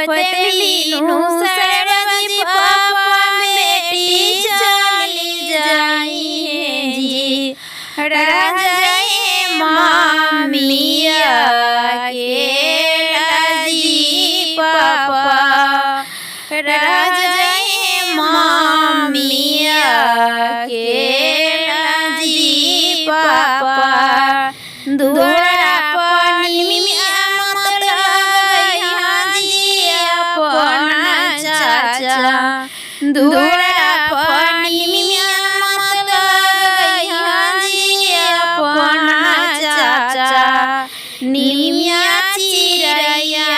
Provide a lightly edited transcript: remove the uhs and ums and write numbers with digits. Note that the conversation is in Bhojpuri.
आफत मीनू सरवजी पापा बेटी चली जाई है जी। राजा मामिया के लाजी पापा